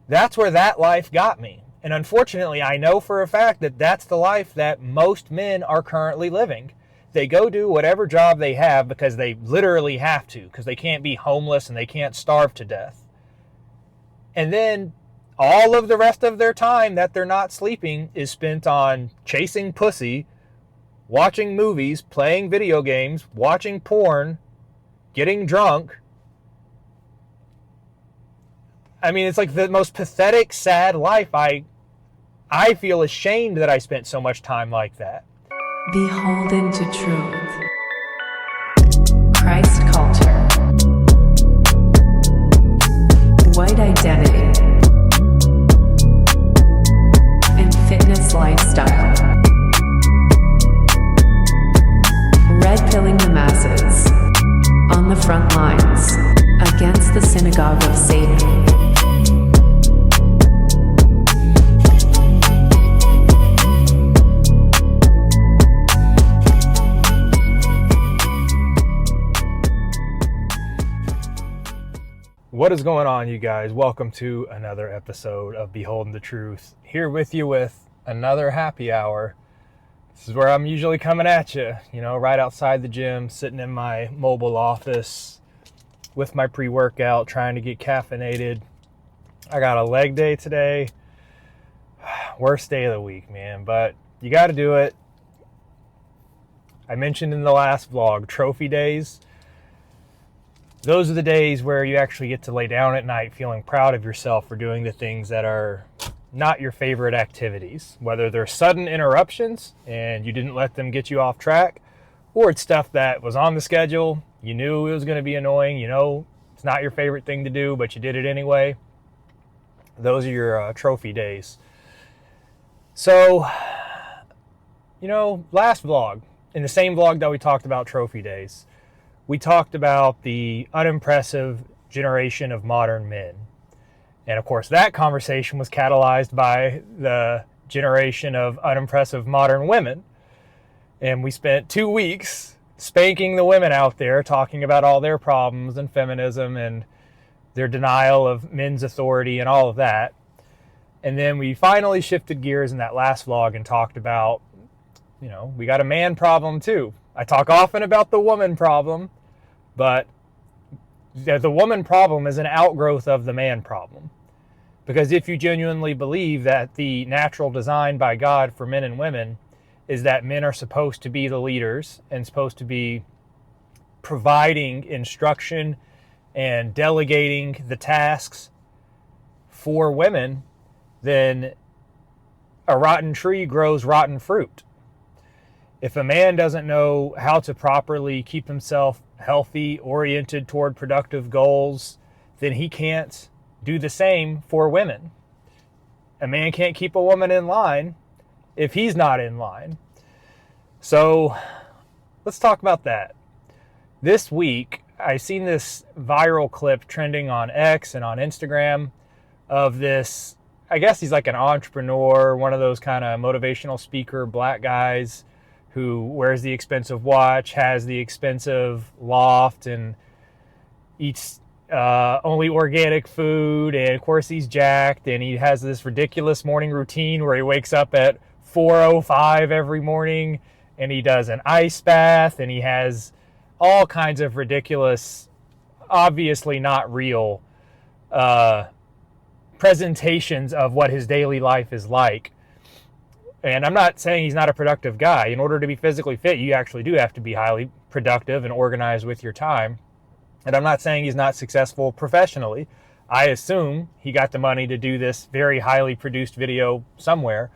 That's where that life got me. And unfortunately, I know for a fact that that's the life that most men are currently living. They go do whatever job they have because they literally have to, because they can't be homeless and they can't starve to death. And then all of the rest of their time that they're not sleeping is spent on chasing pussy, watching movies, playing video games, watching porn, getting drunk. I mean, it's like the most pathetic, sad life. I feel ashamed that I spent so much time like that. Beholden to Truth. Christ culture. White identity. And fitness lifestyle. Red pilling the masses. On the front lines. Against the synagogue of Satan. What is going on, you guys? Welcome to another episode of Beholden To Truth. Here with you with another happy hour. This is where I'm usually coming at you, right outside the gym, sitting in my mobile office with my pre-workout, trying to get caffeinated. I got a leg day today. Worst day of the week, man, but you got to do it. I mentioned in the last vlog, trophy days. Those are the days where you actually get to lay down at night feeling proud of yourself for doing the things that are not your favorite activities, whether they're sudden interruptions and you didn't let them get you off track, or it's stuff that was on the schedule, you knew it was going to be annoying, it's not your favorite thing to do, but you did it anyway. Those are your trophy days. So, last vlog, in the same vlog that we talked about trophy days, we talked about the unimpressive generation of modern men. And of course, that conversation was catalyzed by the generation of unimpressive modern women. And we spent 2 weeks spanking the women out there, talking about all their problems and feminism and their denial of men's authority and all of that. And then we finally shifted gears in that last vlog and talked about, we got a man problem too. I talk often about the woman problem, but the woman problem is an outgrowth of the man problem. Because if you genuinely believe that the natural design by God for men and women is that men are supposed to be the leaders and supposed to be providing instruction and delegating the tasks for women, then a rotten tree grows rotten fruit. If a man doesn't know how to properly keep himself healthy, oriented toward productive goals, then he can't do the same for women. A man can't keep a woman in line if he's not in line. So let's talk about that. This week, I seen this viral clip trending on X and on Instagram of this, I guess he's like an entrepreneur, one of those kind of motivational speaker black guys who wears the expensive watch, has the expensive loft, and eats only organic food. And of course he's jacked, and he has this ridiculous morning routine where he wakes up at 4:05 every morning and he does an ice bath, and he has all kinds of ridiculous, obviously not real presentations of what his daily life is like. And I'm not saying he's not a productive guy. In order to be physically fit, you actually do have to be highly productive and organized with your time. And I'm not saying he's not successful professionally. I assume he got the money to do this very highly produced video somewhere.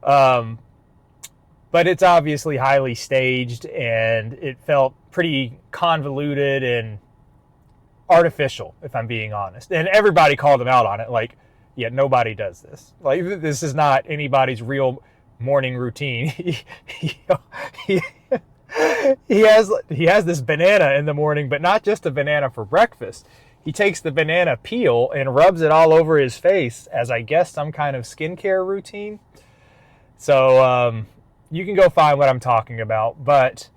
But it's obviously highly staged, and it felt pretty convoluted and artificial, if I'm being honest. And everybody called him out on it. Like, yeah, nobody does this. Like, this is not anybody's real morning routine. He has this banana in the morning, but not just a banana for breakfast. He takes the banana peel and rubs it all over his face as, I guess, some kind of skincare routine. So you can go find what I'm talking about. But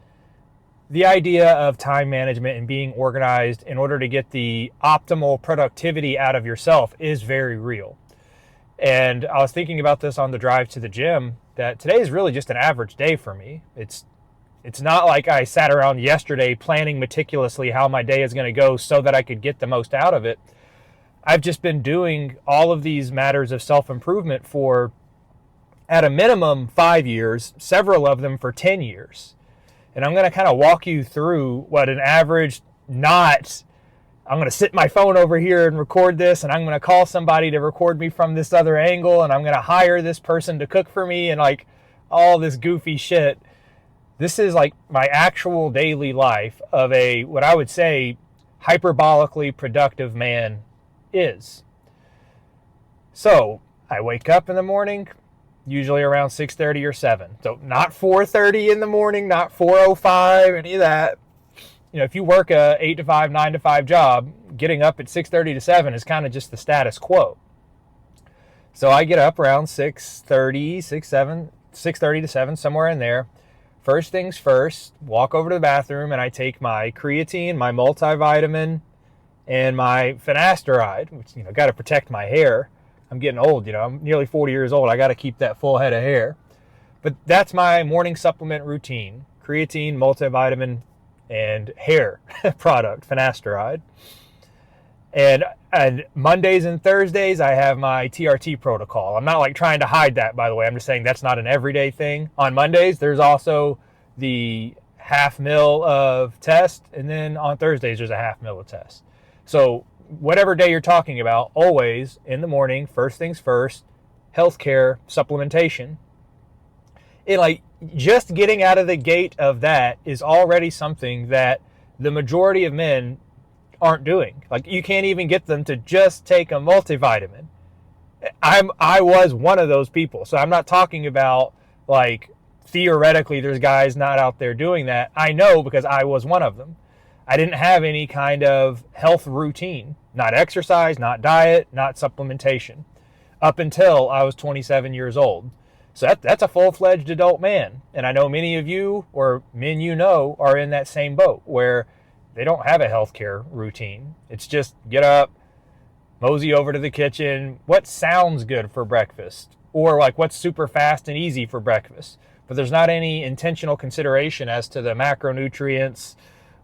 the idea of time management and being organized in order to get the optimal productivity out of yourself is very real. And I was thinking about this on the drive to the gym, that today is really just an average day for me. It's not like I sat around yesterday planning meticulously how my day is going to go so that I could get the most out of it. I've just been doing all of these matters of self-improvement for, at a minimum, 5 years, several of them for 10 years. And I'm going to kind of walk you through what an average, I'm going to sit my phone over here and record this, and I'm going to call somebody to record me from this other angle, and I'm going to hire this person to cook for me, and like all this goofy shit. This is like my actual daily life of what I would say, hyperbolically productive man is. So I wake up in the morning, usually around 6:30 or 7. So not 4:30 in the morning, not 4:05, any of that. If you work a 8 to 5, 9 to 5 job, getting up at 6:30 to 7 is kind of just the status quo. So I get up around 6:30 to 7, somewhere in there. First things first, walk over to the bathroom and I take my creatine, my multivitamin, and my finasteride, which, got to protect my hair. I'm getting old, I'm nearly 40 years old. I got to keep that full head of hair. But that's my morning supplement routine: creatine, multivitamin, and hair product, finasteride. And Mondays and Thursdays, I have my TRT protocol. I'm not like trying to hide that, by the way. I'm just saying that's not an everyday thing. On Mondays, there's also the half mil of test. And then on Thursdays, there's a half mil of test. So whatever day you're talking about, always in the morning, first things first, healthcare supplementation. Just getting out of the gate of that is already something that the majority of men aren't doing. You can't even get them to just take a multivitamin. I was one of those people. So I'm not talking about theoretically there's guys not out there doing that. I know because I was one of them. I didn't have any kind of health routine, not exercise, not diet, not supplementation, up until I was 27 years old. So that's a full-fledged adult man. And I know many of you, or men are in that same boat where they don't have a healthcare routine. It's just get up, mosey over to the kitchen, what sounds good for breakfast, or what's super fast and easy for breakfast. But there's not any intentional consideration as to the macronutrients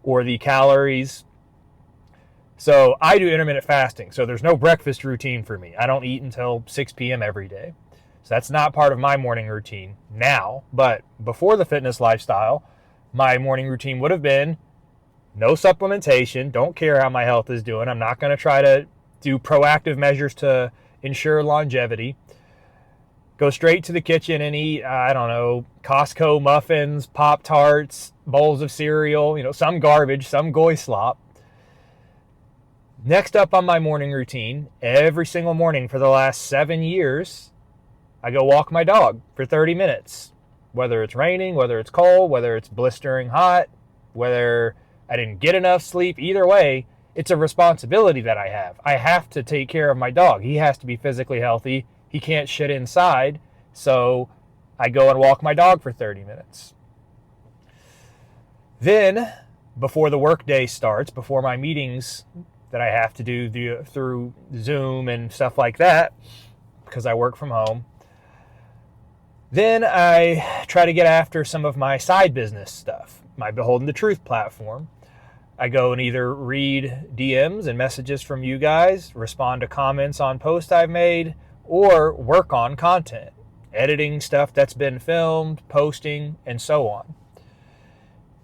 or the calories. So I do intermittent fasting. So there's no breakfast routine for me. I don't eat until 6 p.m. every day. So that's not part of my morning routine now. But before the fitness lifestyle, my morning routine would have been no supplementation. Don't care how my health is doing. I'm not going to try to do proactive measures to ensure longevity. Go straight to the kitchen and eat, Costco muffins, Pop-Tarts, bowls of cereal, some garbage, some goy slop. Next up on my morning routine, every single morning for the last 7 years, I go walk my dog for 30 minutes. Whether it's raining, whether it's cold, whether it's blistering hot, whether I didn't get enough sleep, either way, it's a responsibility that I have. I have to take care of my dog. He has to be physically healthy. He can't shit inside. So I go and walk my dog for 30 minutes. Then, before the workday starts, before my meetings that I have to do through Zoom and stuff like that, because I work from home, then I try to get after some of my side business stuff, my Beholden To Truth platform. I go and either read DMs and messages from you guys, respond to comments on posts I've made, or work on content, editing stuff that's been filmed, posting, and so on.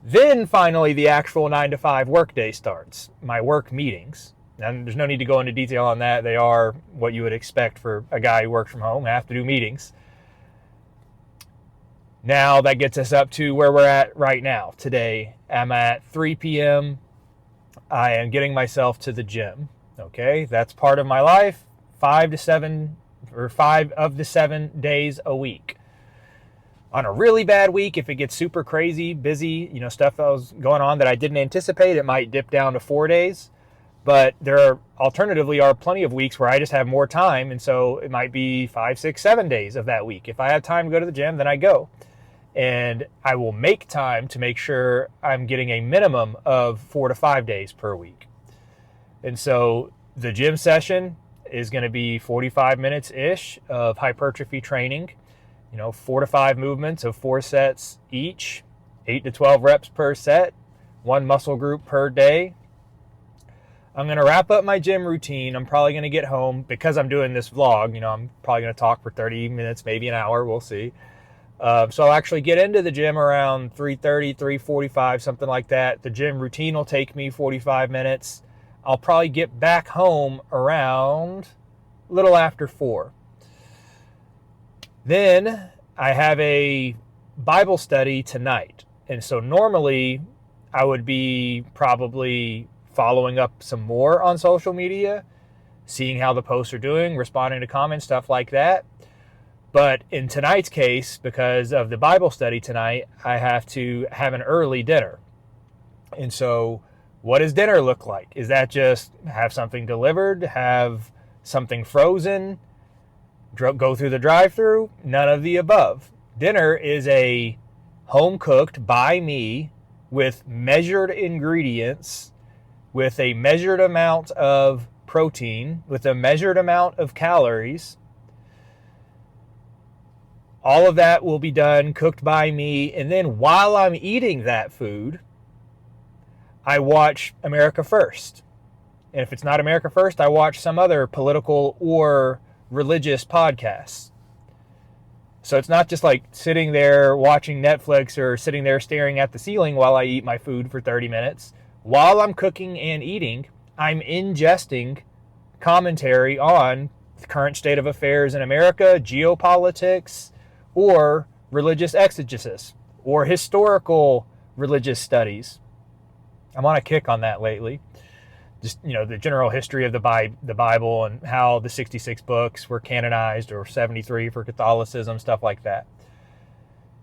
Then finally, the actual 9 to 5 workday starts, my work meetings. And there's no need to go into detail on that. They are what you would expect for a guy who works from home. I have to do meetings. Now that gets us up to where we're at right now. Today, I'm at 3 p.m. I am getting myself to the gym. Okay, that's part of my life. 5 of the 7 days a week. On a really bad week, if it gets super crazy, busy, stuff that was going on that I didn't anticipate, it might dip down to 4 days. But there are alternatively plenty of weeks where I just have more time. And so it might be 5, 6, 7 days of that week. If I have time to go to the gym, then I go. And I will make time to make sure I'm getting a minimum of 4 to 5 days per week. And so the gym session is going to be 45 minutes-ish of hypertrophy training. 4 to 5 movements of 4 sets each, 8 to 12 reps per set, 1 muscle group per day. I'm going to wrap up my gym routine. I'm probably going to get home because I'm doing this vlog. I'm probably going to talk for 30 minutes, maybe an hour. We'll see. So I'll actually get into the gym around 3:30, 3:45, something like that. The gym routine will take me 45 minutes. I'll probably get back home around a little after 4. Then I have a Bible study tonight. And so normally I would be probably following up some more on social media, seeing how the posts are doing, responding to comments, stuff like that. But in tonight's case, because of the Bible study tonight, I have to have an early dinner. And so what does dinner look like? Is that just have something delivered, have something frozen, go through the drive-thru? None of the above. Dinner is a home-cooked by me with measured ingredients, with a measured amount of protein, with a measured amount of calories. All of that will be done, cooked by me. And then while I'm eating that food, I watch America First. And if it's not America First, I watch some other political or religious podcasts. So it's not just like sitting there watching Netflix or sitting there staring at the ceiling while I eat my food for 30 minutes. While I'm cooking and eating, I'm ingesting commentary on the current state of affairs in America, geopolitics, or religious exegesis, or historical religious studies. I'm on a kick on that lately. Just, the general history of the Bible and how the 66 books were canonized, or 73 for Catholicism, stuff like that.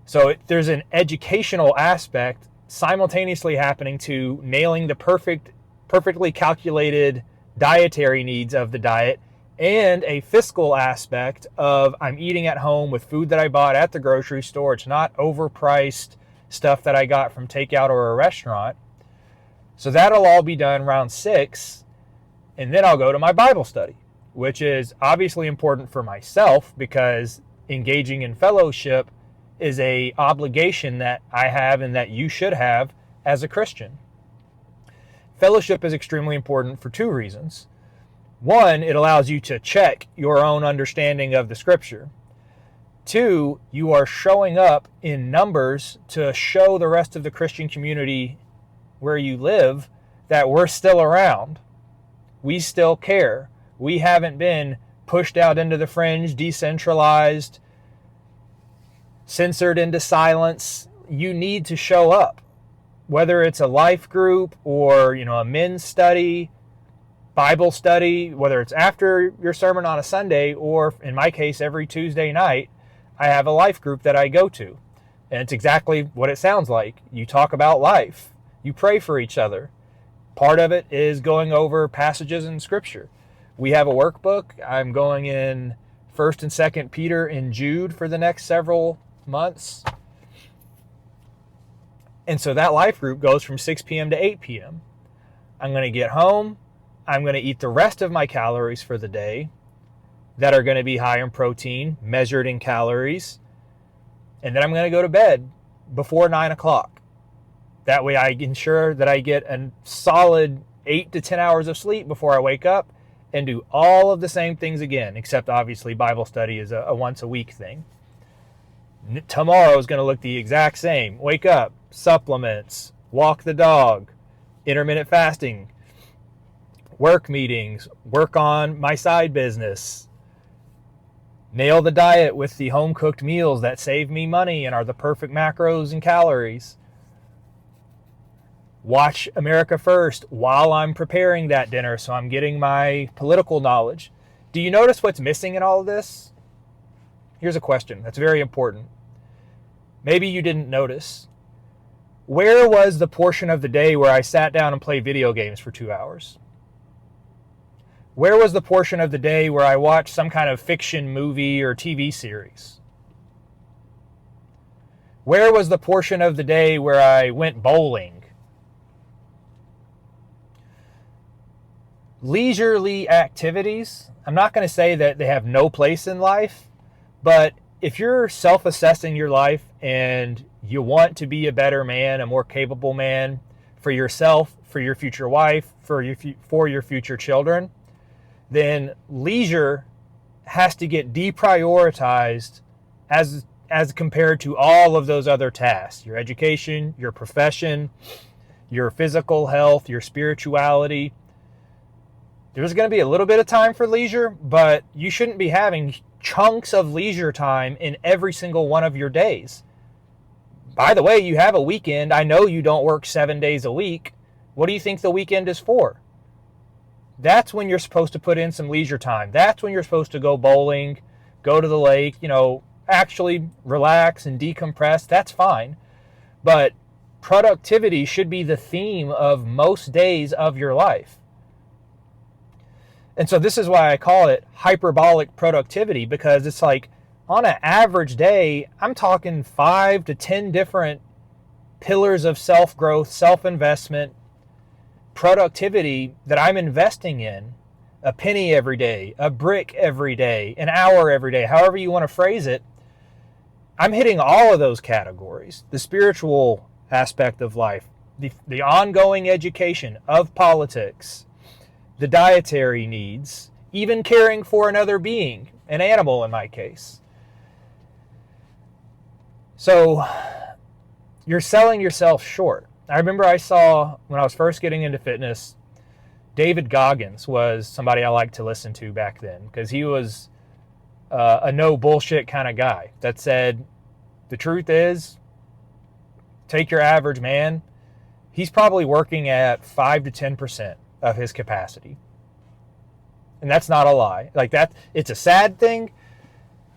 So there's an educational aspect simultaneously happening to nailing the perfectly calculated dietary needs of the diet, and a fiscal aspect of I'm eating at home with food that I bought at the grocery store. It's not overpriced stuff that I got from takeout or a restaurant. So that'll all be done around 6, and then I'll go to my Bible study, which is obviously important for myself because engaging in fellowship is an obligation that I have and that you should have as a Christian. Fellowship is extremely important for 2 reasons. 1, it allows you to check your own understanding of the Scripture. 2, you are showing up in numbers to show the rest of the Christian community where you live that we're still around. We still care. We haven't been pushed out into the fringe, decentralized, censored into silence. You need to show up. Whether it's a life group or, a men's study, Bible study, whether it's after your sermon on a Sunday or, in my case, every Tuesday night, I have a life group that I go to. And it's exactly what it sounds like. You talk about life. You pray for each other. Part of it is going over passages in Scripture. We have a workbook. I'm going in 1st and 2nd Peter and Jude for the next several months. And so that life group goes from 6 p.m. to 8 p.m. I'm going to get home. I'm going to eat the rest of my calories for the day that are going to be high in protein, measured in calories. And then I'm going to go to bed before 9 o'clock. That way I ensure that I get a solid 8 to 10 hours of sleep before I wake up and do all of the same things again, except obviously Bible study is a once a week thing. Tomorrow is going to look the exact same. Wake up, supplements, walk the dog, intermittent fasting, work meetings, work on my side business, nail the diet with the home-cooked meals that save me money and are the perfect macros and calories. Watch America First while I'm preparing that dinner so I'm getting my political knowledge. Do you notice what's missing in all of this? Here's a question that's very important. Maybe you didn't notice. Where was the portion of the day where I sat down and played video games for 2 hours? Where was the portion of the day where I watched some kind of fiction movie or TV series? Where was the portion of the day where I went bowling? Leisurely activities, I'm not going to say that they have no place in life, but if you're self-assessing your life and you want to be a better man, a more capable man for yourself, for your future wife, for your future children, then leisure has to get deprioritized as compared to all of those other tasks. Your education, your profession, your physical health, your spirituality. There's going to be a little bit of time for leisure, but you shouldn't be having chunks of leisure time in every single one of your days. By the way, you have a weekend. I know you don't work 7 days a week. What do you think the weekend is for? That's when you're supposed to put in some leisure time. That's when you're supposed to go bowling, go to the lake, actually relax and decompress. That's fine. But productivity should be the theme of most days of your life. And so this is why I call it hyperbolic productivity, because it's like on an average day, I'm talking 5 to 10 different pillars of self-growth, self-investment, productivity that I'm investing in. A penny every day, a brick every day, an hour every day, however you want to phrase it. I'm hitting all of those categories. The spiritual aspect of life, the ongoing education of politics, the dietary needs, even caring for another being, an animal in my case. So you're selling yourself short. I remember I saw, when I was first getting into fitness, David Goggins was somebody I liked to listen to back then, because he was a no bullshit kind of guy that said, the truth is, take your average man, he's probably working at 5 to 10% of his capacity. And that's not a lie. Like that, it's a sad thing,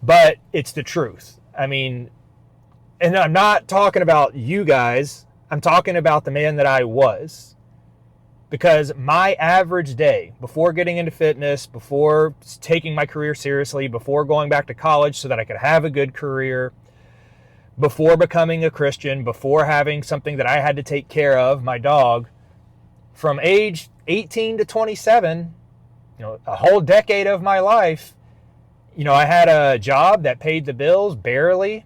but it's the truth. I mean, and I'm not talking about you guys. I'm talking about the man that I was. Because my average day, before getting into fitness, before taking my career seriously, before going back to college so that I could have a good career, before becoming a Christian, before having something that I had to take care of, my dog, from age 18 to 27, a whole decade of my life, I had a job that paid the bills barely.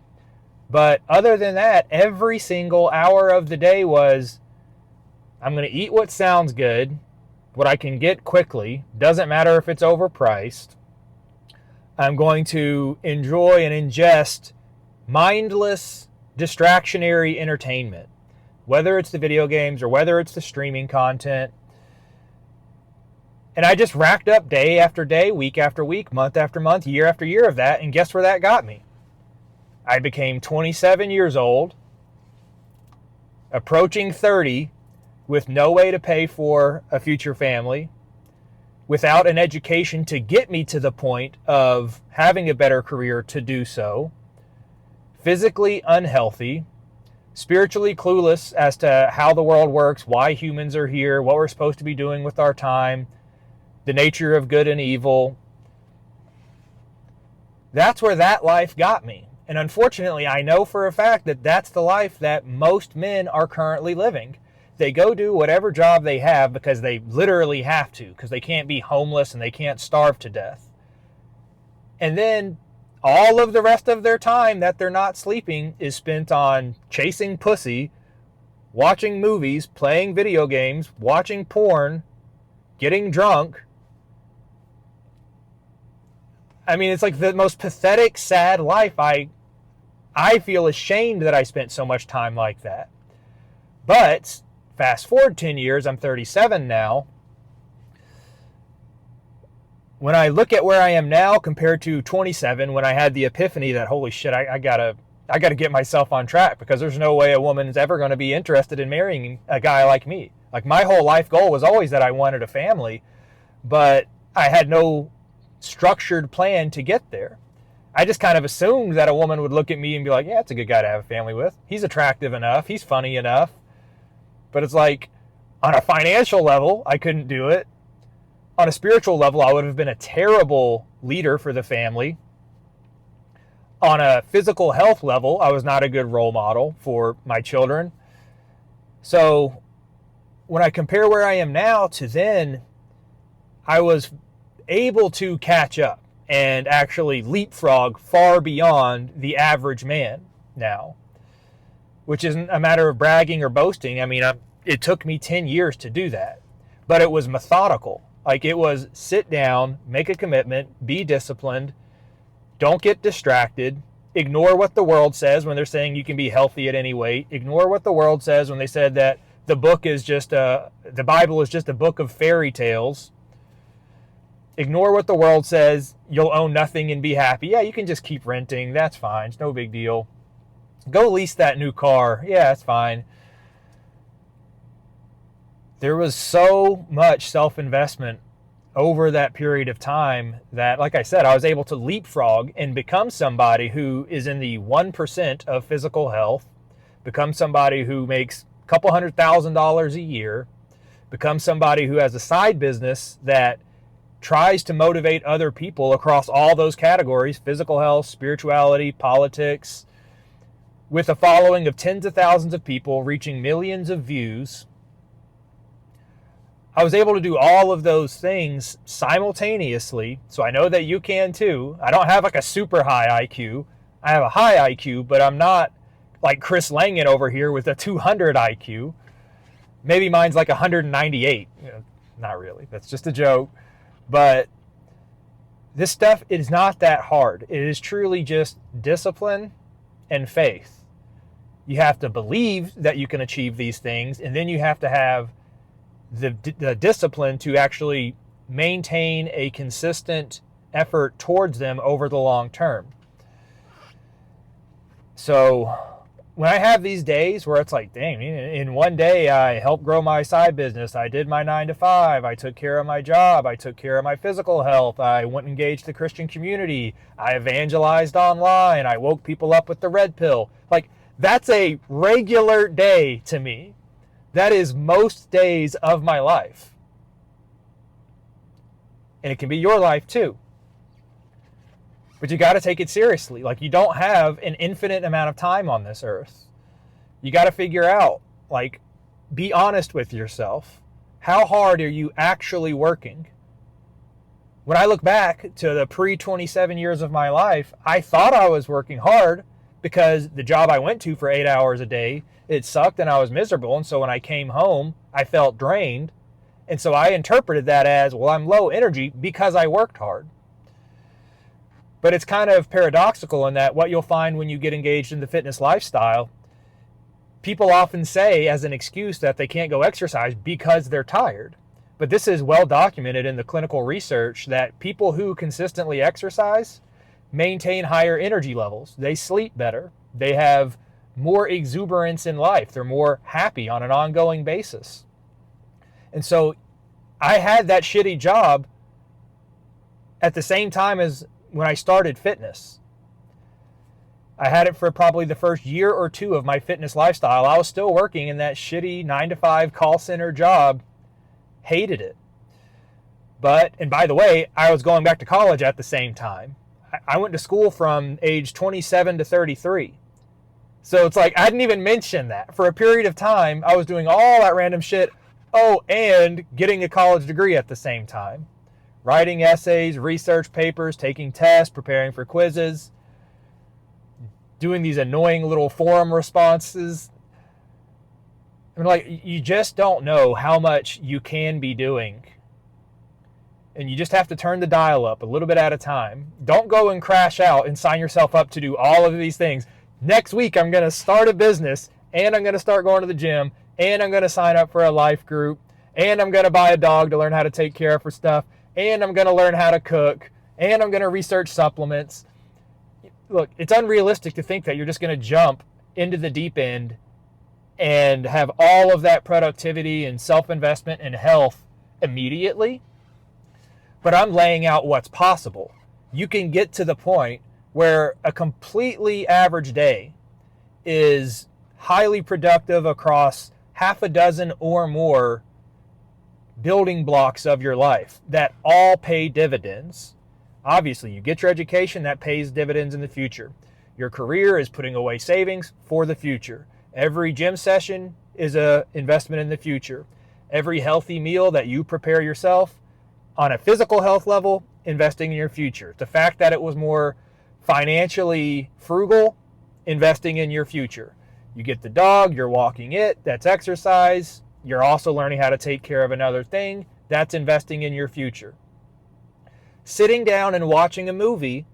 But other than that, every single hour of the day was, I'm going to eat what sounds good, what I can get quickly, doesn't matter if it's overpriced. I'm going to enjoy and ingest mindless, distractionary entertainment, whether it's the video games or whether it's the streaming content. And I just racked up day after day, week after week, month after month, year after year of that. And guess where that got me? I became 27 years old, approaching 30, with no way to pay for a future family, without an education to get me to the point of having a better career to do so, physically unhealthy, spiritually clueless as to how the world works, why humans are here, what we're supposed to be doing with our time, the nature of good and evil. That's where that life got me. And unfortunately, I know for a fact that that's the life that most men are currently living. They go do whatever job they have because they literally have to, because they can't be homeless and they can't starve to death. And then all of the rest of their time that they're not sleeping is spent on chasing pussy, watching movies, playing video games, watching porn, getting drunk. I mean, it's like the most pathetic, sad life. I feel ashamed that I spent so much time like that. But fast forward 10 years, I'm 37 now. When I look at where I am now compared to 27, when I had the epiphany that, holy shit, I gotta get myself on track, because there's no way a woman is ever going to be interested in marrying a guy like me. Like, my whole life goal was always that I wanted a family, but I had no structured plan to get there. I just kind of assumed that a woman would look at me and be like, yeah, it's a good guy to have a family with. He's attractive enough. He's funny enough. But it's like, on a financial level, I couldn't do it. On a spiritual level, I would have been a terrible leader for the family. On a physical health level, I was not a good role model for my children. So when I compare where I am now to then, I was able to catch up and actually leapfrog far beyond the average man now, which isn't a matter of bragging or boasting. I mean, it took me 10 years to do that, but it was methodical. Like, it was sit down, make a commitment, be disciplined, don't get distracted, ignore what the world says when they're saying you can be healthy at any weight, ignore what the world says when they said that the Bible is just a book of fairy tales. Ignore what the world says, you'll own nothing and be happy. Yeah, you can just keep renting, that's fine, it's no big deal. Go lease that new car, yeah, that's fine. There was so much self-investment over that period of time that, like I said, I was able to leapfrog and become somebody who is in the 1% of physical health, become somebody who makes a couple $100,000 a year, become somebody who has a side business that tries to motivate other people across all those categories: physical health, spirituality, politics, with a following of tens of thousands of people reaching millions of views. I was able to do all of those things simultaneously, so I know that you can too. I don't have like a super high IQ. I have a high IQ, but I'm not like Chris Langan over here with a 200 IQ. Maybe mine's like 198. Not really. That's just a joke. But this stuff is not that hard. It is truly just discipline and faith. You have to believe that you can achieve these things, and then you have to have the discipline to actually maintain a consistent effort towards them over the long term. So when I have these days where it's like, dang, in one day I helped grow my side business, I did my 9 to 5, I took care of my job, I took care of my physical health, I went and engaged the Christian community, I evangelized online, I woke people up with the red pill. Like, that's a regular day to me. That is most days of my life. And it can be your life too. But you got to take it seriously. Like, you don't have an infinite amount of time on this earth. You got to figure out, like, be honest with yourself. How hard are you actually working? When I look back to the pre-27 years of my life, I thought I was working hard because the job I went to for 8 hours a day, it sucked and I was miserable. And so when I came home, I felt drained. And so I interpreted that as, well, I'm low energy because I worked hard. But it's kind of paradoxical in that what you'll find when you get engaged in the fitness lifestyle, people often say as an excuse that they can't go exercise because they're tired. But this is well documented in the clinical research that people who consistently exercise maintain higher energy levels. They sleep better. They have more exuberance in life. They're more happy on an ongoing basis. And so I had that shitty job at the same time as when I started fitness. I had it for probably the first year or two of my fitness lifestyle. I was still working in that shitty 9 to 5 call center job. Hated it. But, and by the way, I was going back to college at the same time. I went to school from age 27 to 33. So it's like, I didn't even mention that. For a period of time, I was doing all that random shit. Oh, and getting a college degree at the same time. Writing essays, research papers, taking tests, preparing for quizzes, doing these annoying little forum responses. I mean, like, you just don't know how much you can be doing. And you just have to turn the dial up a little bit at a time. Don't go and crash out and sign yourself up to do all of these things. Next week, I'm going to start a business, and I'm going to start going to the gym, and I'm going to sign up for a life group, and I'm going to buy a dog to learn how to take care of for stuff, and I'm going to learn how to cook, and I'm going to research supplements. Look, it's unrealistic to think that you're just going to jump into the deep end and have all of that productivity and self-investment and health immediately. But I'm laying out what's possible. You can get to the point where a completely average day is highly productive across half a dozen or more building blocks of your life that all pay dividends Obviously, you get your education, that pays dividends in the future. Your career is putting away savings for the future. Every gym session is an investment in the future. Every healthy meal that you prepare yourself on a physical health level, investing in your future. The fact that it was more financially frugal, investing in your future. You get the dog, you're walking it, that's exercise. You're also learning how to take care of another thing, that's investing in your future. Sitting down and watching a movie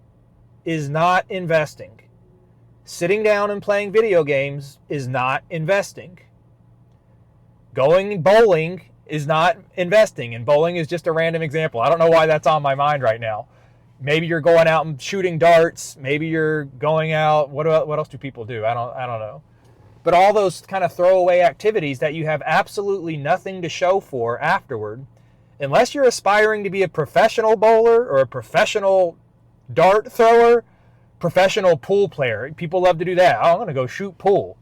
is not investing. Sitting down and playing video games is not investing. Going bowling is not investing, and bowling is just a random example. I don't know why that's on my mind right now. Maybe you're going out and shooting darts. Maybe you're going out. What else do people do? I don't know. But all those kind of throwaway activities that you have absolutely nothing to show for afterward, unless you're aspiring to be a professional bowler or a professional dart thrower, professional pool player. People love to do that. Oh, I'm going to go shoot pool.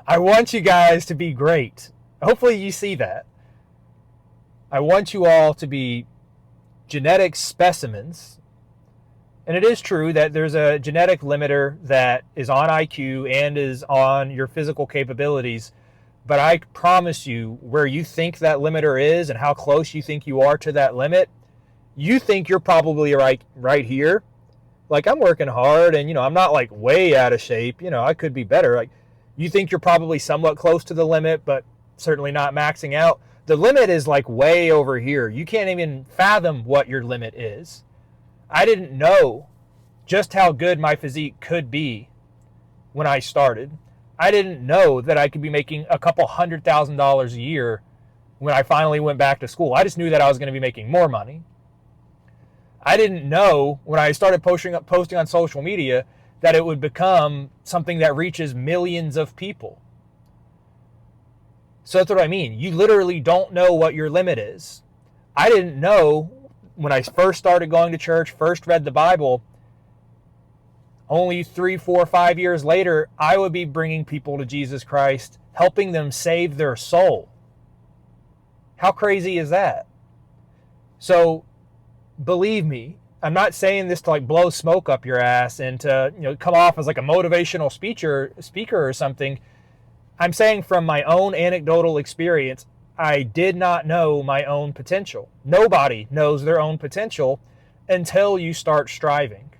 I want you guys to be great. Hopefully you see that. I want you all to be genetic specimens. And it is true that there's a genetic limiter that is on IQ and is on your physical capabilities. But I promise you, where you think that limiter is and how close you think you are to that limit, you think you're probably right here. Like, I'm working hard and, I'm not like way out of shape. I could be better. Like, you think you're probably somewhat close to the limit, but certainly not maxing out. The limit is like way over here. You can't even fathom what your limit is. I didn't know just how good my physique could be when I started. I didn't know that I could be making a couple $100,000 a year when I finally went back to school. I just knew that I was going to be making more money. I didn't know when I started posting on social media that it would become something that reaches millions of people. So that's what I mean. You literally don't know what your limit is. I didn't know when I first started going to church, first read the Bible, only 3, 4, 5 years later, I would be bringing people to Jesus Christ, helping them save their soul. How crazy is that? So, believe me, I'm not saying this to like blow smoke up your ass and to come off as like a motivational speaker or something. I'm saying from my own anecdotal experience, I did not know my own potential. Nobody knows their own potential until you start striving.